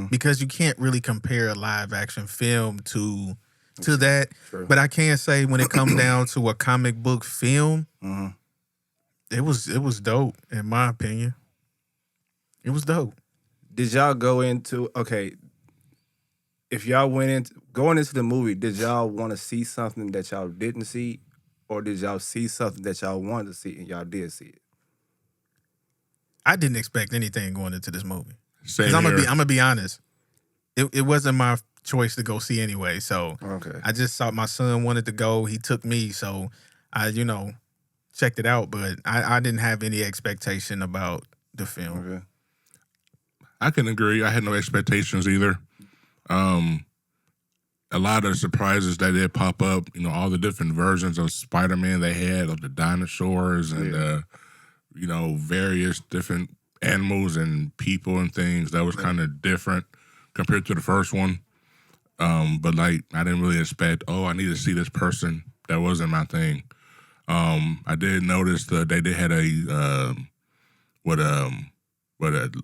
because you can't really compare a live action film to that. True. But I can say when it comes down to a comic book film, it was dope in my opinion. It was dope. Did y'all go into if y'all going into the movie, did y'all want to see something that y'all didn't see, or did y'all see something that y'all wanted to see and y'all did see it? I didn't expect anything going into this movie. Same 'Cause I'm here. gonna be honest. It wasn't my choice to go see anyway. So Okay. I just thought my son wanted to go. He took me, so I checked it out. But I didn't have any expectation about the film. Okay. I can agree. I had no expectations either. A lot of surprises that did pop up, all the different versions of Spider-Man they had, of the dinosaurs and, various different animals and people and things. That was kind of different compared to the first one. But I didn't really expect, I need to see this person. That wasn't my thing. I did notice that they did had a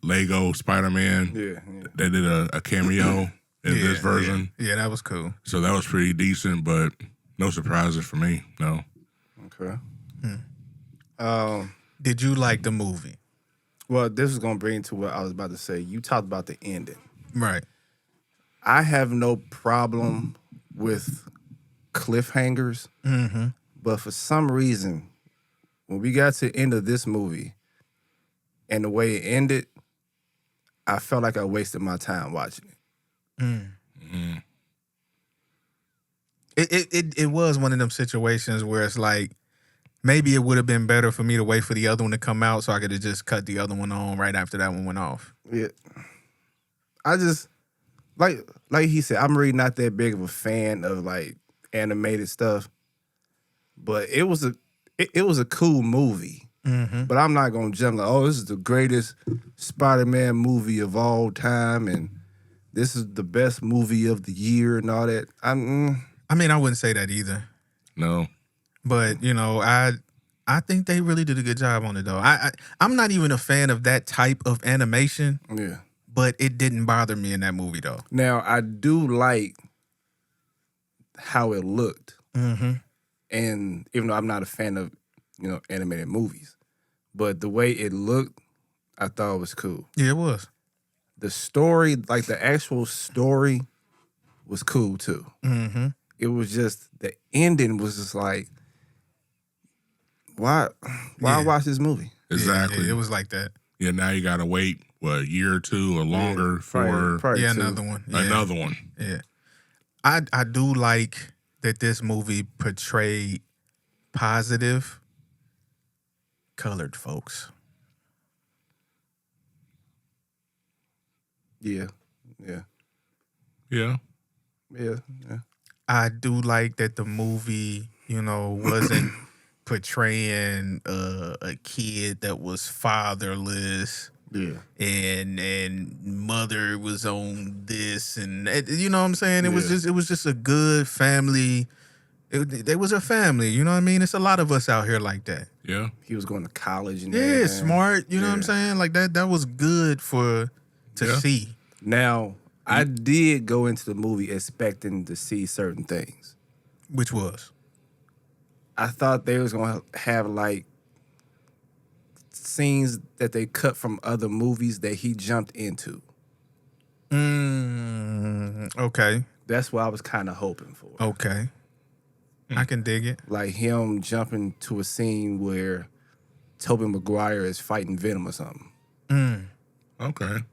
Lego Spider-Man. Yeah. They did a cameo in this version. Yeah, that was cool. So that was pretty decent, but no surprises for me. No. Okay. Did you like the movie? Well, this is gonna bring to what I was about to say. You talked about the ending. Right. I have no problem with cliffhangers, but for some reason, when we got to the end of this movie and the way it ended, I felt like I wasted my time watching it. It was one of them situations where it's like maybe it would have been better for me to wait for the other one to come out so I could have just cut the other one on right after that one went off. Yeah. I just like he said, I'm really not that big of a fan of animated stuff. But it was a cool movie. But I'm not gonna jump this is the greatest Spider-Man movie of all time and this is the best movie of the year and all that. I mean, I wouldn't say that either. No. But, I think they really did a good job on it, though. I'm not even a fan of that type of animation, Yeah. but it didn't bother me in that movie, though. Now, I do like how it looked. And even though I'm not a fan of, animated movies, but the way it looked, I thought it was cool. Yeah, it was. The story, the actual story was cool, too. It was just, the ending was just like, why watch this movie? Exactly. Yeah, it was like that. Yeah, now you got to wait, a year or two or longer for Probably two. Another one. Yeah. another one. Yeah. I do like that this movie portrayed positive, colored folks. Yeah. Yeah. Yeah. Yeah. Yeah. I do like that the movie, wasn't portraying a kid that was fatherless. Yeah. And mother was on this, and you know what I'm saying. It was Yeah. just a good family. They was a family. You know what I mean. It's a lot of us out here like that. Yeah. He was going to college and Yeah, everything. smart. You know what I'm saying. Like that. That was good to Yeah. see. Now, I did go into the movie expecting to see certain things. Which was I thought they was gonna have like scenes that they cut from other movies that he jumped into. Okay. That's what I was kind of hoping for. Okay. I can dig it. Like him jumping to a scene where Tobey Maguire is fighting Venom or something. Okay.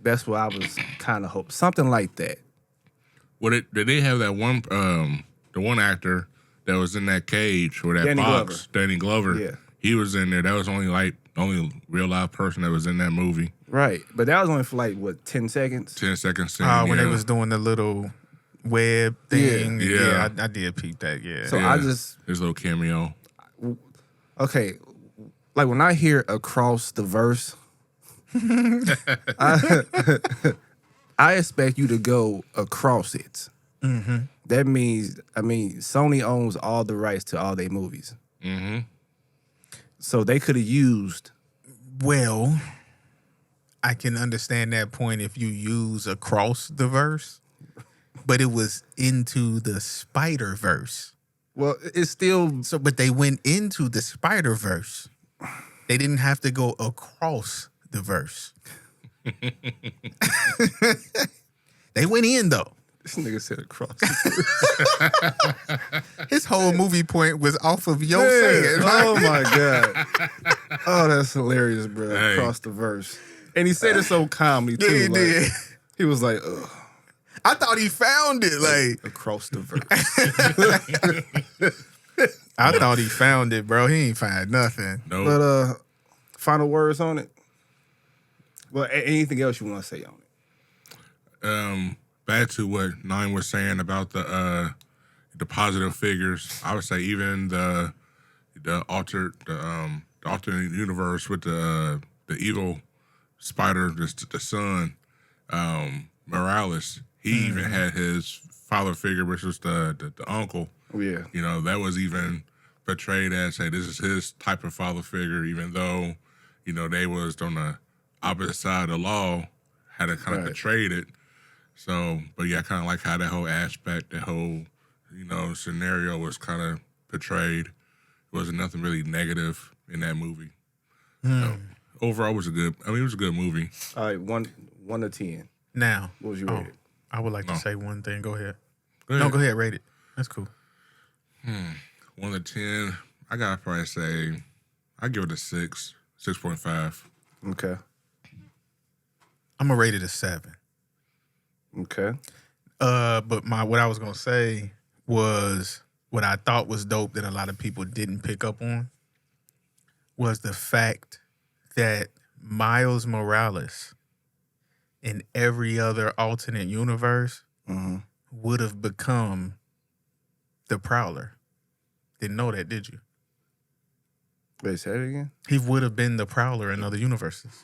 That's what I was kind of hoping. Something like that. Did they have that one the one actor that was in that cage or that Danny box? Danny Glover. Yeah. He was in there. That was only real live person that was in that movie. Right. But that was only for like, 10 seconds? 10 seconds. When they was doing the little web thing. Yeah. I did peep that. Yeah. So I just, his little cameo. okay, like when I hear across the verse, I expect you to go across it. Mm-hmm. That means, Sony owns all the rights to all their movies. Mm-hmm. So they could have used. Well, I can understand that point if you use across the verse, but it was into the Spider-Verse. Well, it's still. So, but they went into the Spider-Verse. They didn't have to go across the verse. They went in though. This nigga said across. His whole movie point was off of your saying. Oh my God. Oh, that's hilarious, bro. Hey. Across the verse. And he said it so calmly, too. Yeah, he like, did. He was like, ugh, I thought he found it. Like across the verse. I thought he found it, bro. He ain't find nothing. No. But final words on it? Well, anything else you want to say on it? Back to what Nine was saying about the positive figures. I would say even the alternate universe with the evil spider, the son, Morales. He even had his father figure, which was the uncle. Oh, yeah. You know, that was even portrayed as, hey, this is his type of father figure, even though, they was on the opposite side of the law, had to kind of portrayed it. So, but yeah, I kind of like how that whole aspect, that whole, scenario was kind of portrayed. It wasn't nothing really negative in that movie. So, overall, it was a good movie. All right, 1 to 10. Now, What was your rating? I would like to say one thing. Go ahead. Go ahead. No, go ahead. Rate it. That's cool. 1 to 10, I gotta probably say, I give it a 6, 6.5. Okay. I'm gonna rate it a 7. Okay. But what I was gonna say was what I thought was dope that a lot of people didn't pick up on was the fact that Miles Morales in every other alternate universe would have become the Prowler. Didn't know that, did you? Wait, say it again? He would have been the Prowler in other universes.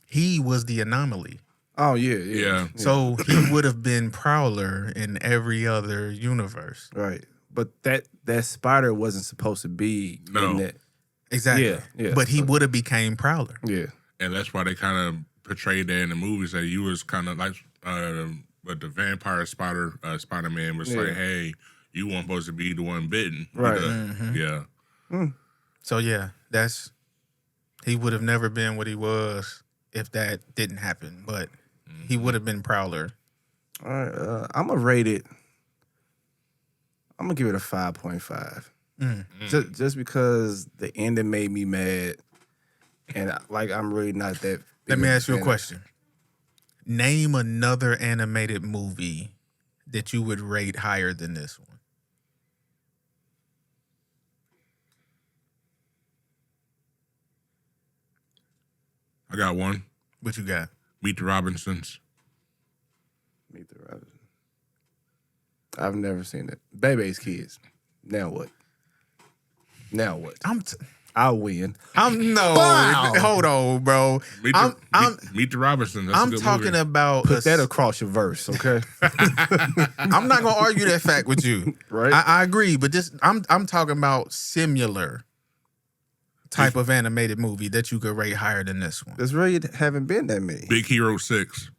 He was the anomaly. Oh, yeah. Yeah. So he would have been Prowler in every other universe. Right. But that spider wasn't supposed to be No. in that. Exactly. Yeah. But he would have became Prowler. Yeah. And that's why they kind of portrayed that in the movies, that you was kind of like, but the vampire Spider-Man was like, hey, you weren't supposed to be the one bitten. Right. Yeah. So yeah, he would have never been what he was if that didn't happen. But he would have been Prowler. All right. I'm going to rate it. I'm going to give it a 5.5. Just because the ending made me mad. And I'm really not that. Let me ask you a fan. question. Name another animated movie that you would rate higher than this one. got one. What you got? Meet the Robinsons. Meet the Robinsons. I've never seen it. Bebe's Kids. Now what? I'll win. No. Hold on, bro. Meet the Robinsons. That's I'm a good talking movie. about Put that across your verse, okay? I'm not gonna argue that fact with you. Right? I agree, but I'm talking about similar type of animated movie that you could rate higher than this one. There's really haven't been that many. Big Hero 6.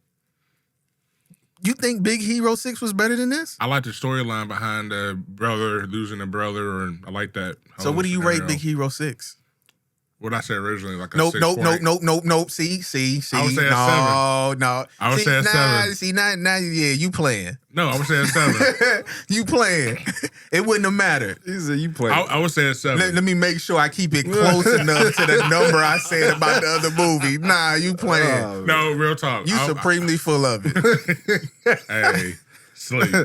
You think Big Hero 6 was better than this? I like the storyline behind the brother losing a brother, and I like that. So what do you rate Big Hero 6? What I said originally, like a Nope. 6.8. See. I would say a 7. No. I would say a 7. See, now, yeah, you playing. No, I would say a 7. You playing. It wouldn't have mattered. He said you play. I would say a 7. Let me make sure I keep it close enough to the number I said about the other movie. Nah, you playing. No, real talk. You supremely full of it. Hey, sleep.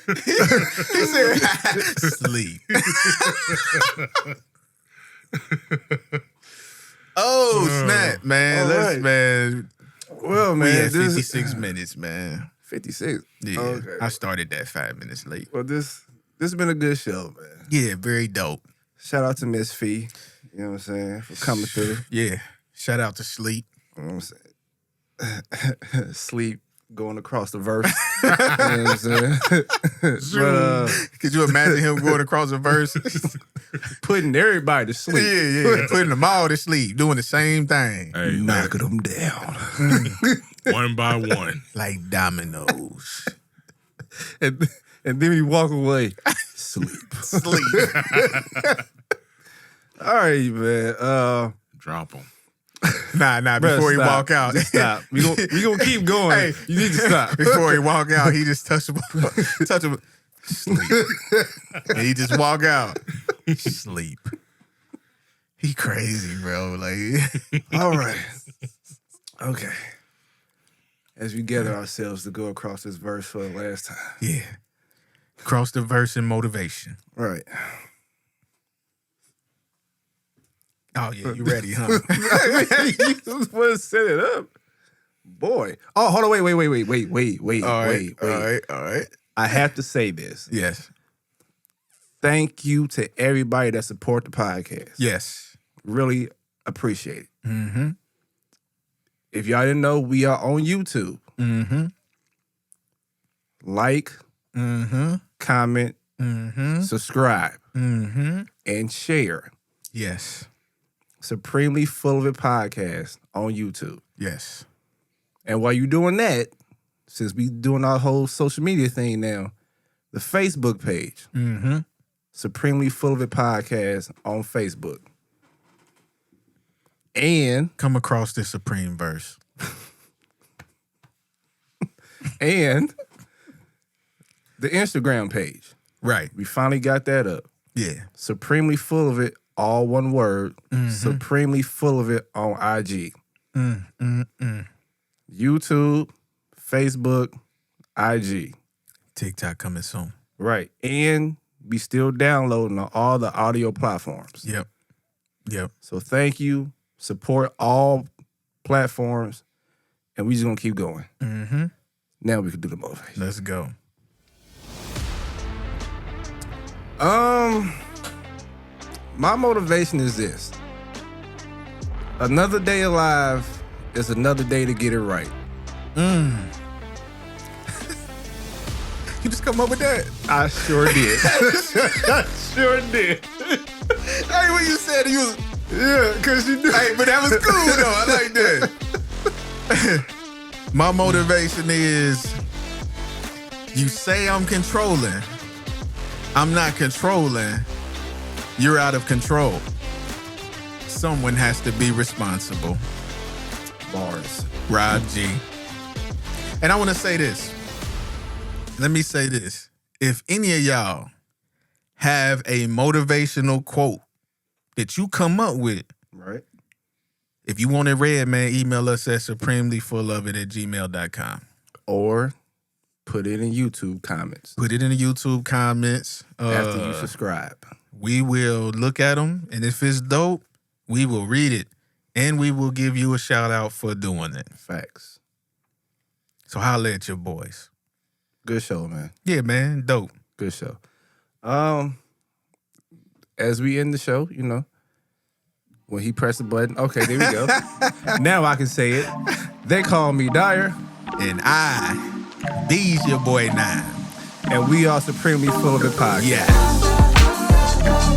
He said, sleep. Snap, man. All right. Man. Well, We man, had this 56 minutes, man. 56. Yeah. Okay. I started that 5 minutes late. Well, this has been a good show, man. Yeah, very dope. Shout out to Miss Fee. You know what I'm saying? For coming through. Yeah. Shout out to Sleep. You know what I'm saying? Sleep going across the verse. You know what I'm saying? But, Could you imagine him going across a verse? putting everybody to sleep. Yeah. Putting them all to sleep, doing the same thing. Hey, Knocking them down. one by one. Like dominoes. and then we walk away. Sleep. Sleep. All right, man. Drop them. Nah, Bruh, before he stop. walk out. Just stop. We gonna keep going. Hey. You need to stop. Before he walk out, he just touch him. Sleep. And he just walk out. Sleep. He crazy, bro. Like, All right. Okay. As we gather ourselves to go across this verse for the last time. yeah. Cross the verse and motivation. Right. Oh yeah, you ready, huh? You just want to set it up. Boy. Oh, hold on. Wait. All right. I have to say this. Yes. Thank you to everybody that support the podcast. Yes. Really appreciate it. Mm-hmm. If y'all didn't know, we are on YouTube. Mm-hmm. Like, Mm-hmm. comment, Mm-hmm. subscribe, Mm-hmm. and share. Yes. Supremely Full of It podcast on YouTube. Yes. And while you're doing that, since we doing our whole social media thing now, the Facebook page, Mm-hmm. Supremely Full of It podcast on Facebook. And Come across this supreme verse. the Instagram page. Right. We finally got that up. Yeah. Supremely Full of It, all one word. Supremely Full of It on IG. YouTube, Facebook, IG. TikTok coming soon. Right. And we still downloading on all the audio platforms. Yep. So thank you. Support all platforms. And we just gonna keep going. Mm-hmm. Now we can do the motivation. Let's go. My motivation is this. Another day alive is another day to get it right. You just come up with that? I sure did. I sure did. Hey, when you said you was... Yeah, because you do. Hey, but that was cool, though. I like that. My motivation is, you say I'm controlling. I'm not controlling. You're out of control. Someone has to be responsible. Bars. Rob G. And I want to say this. Let me say this. If any of y'all have a motivational quote that you come up with, Right. if you want it read, man, email us at supremelyfullofit@gmail.com. Or Put it in YouTube comments Put it in the YouTube comments. after you subscribe. We will look at them, and if it's dope, we will read it, and we will give you a shout out for doing it. Facts. So holla at your boys. Good show, man. Yeah, man, dope. Good show. As we end the show, you know, when he pressed the button, okay, there we go. Now I can say it. They call me Dyer, And B's your boy 9. and we are Supremely Full of It Podcast. Yeah.